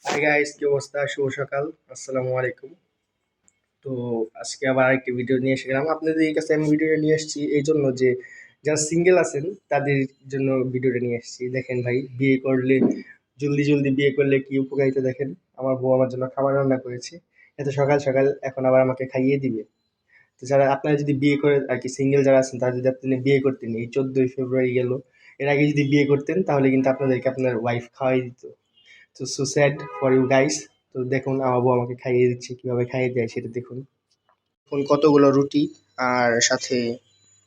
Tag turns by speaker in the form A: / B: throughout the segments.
A: Hi guys, কি অবস্থা? শুভ সকাল, আসসালামু আলাইকুম। তো আজকে আবার আরেকটি ভিডিও নিয়ে এসে গেলাম আপনাদের কাছে। আমি ভিডিওটা নিয়ে এসেছি এই জন্য যে যারা সিঙ্গেল আছেন তাদের জন্য ভিডিওটা নিয়ে এসেছি। দেখেন ভাই, বিয়ে করলে জলদি জলদি বিয়ে করলে কি উপকারিতা দেখেন। আমার বউ আমার জন্য খাবার রান্না করেছে এত সকাল সকাল, এখন আবার আমাকে খাইয়ে দিবে। তো যারা আপনারা যদি বিয়ে করে আর কি, সিঙ্গেল যারা আছেন তারা যদি আপনি বিয়ে করতেন, এই 14ই ফেব্রুয়ারি গেল, এর আগে যদি বিয়ে করতেন তাহলে কিন্তু আপনাদেরকে আপনার ওয়াইফ খাওয়াই দিত। তো so sad for you guys. তো দেখুন আমার বউ আমাকে খাইয়ে দিচ্ছে, কিভাবে খাইয়ে দেয় সেটা দেখুন। এখন কতগুলো রুটি আর সাথে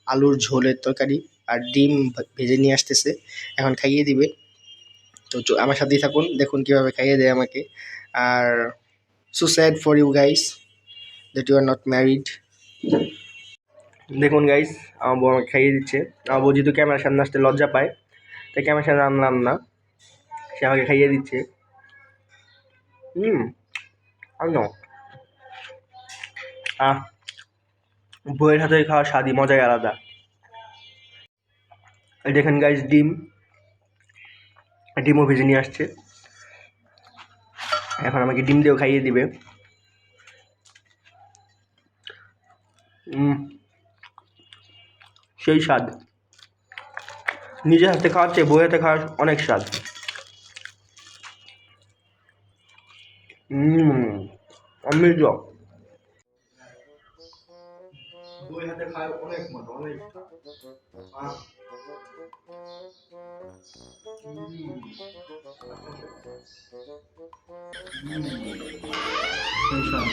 A: আলুর ঝোলের তরকারি আর ডিম ভেজে নিয়ে আসতেছে, এখন খাইয়ে দিবে। তো আমার সাথেই থাকুন, দেখুন কিভাবে খাইয়ে দেয় আমাকে। আর so sad for you guys that you are not married. দেখুন গাইস, আমার বউ আমাকে খাইয়ে দিচ্ছে। আমার বউ যেহেতু ক্যামেরার সামনে আসতে লজ্জা পায়, তাই ক্যামেরার সামনে আনলাম না, সে আমাকে খাইয়ে দিচ্ছে। হুম, আনো। আহ, বউয়ের হাতে খাওয়ার স্বাদই মজাই আলাদা। এই দেখেন গাইস, ডিমও ভেজে নিয়ে আসছে, এখন আমাকে ডিম দিয়েও খাইয়ে দিবে। উম, সেই স্বাদ। নিজের হাতে খাওয়ার চেয়ে বউয়ের হাতে খাওয়ার অনেক স্বাদ। অমৃত। বউয়ের হাতে খাওয়ার অনেক মজা, অনেক। আহ, সেই স্বাদ।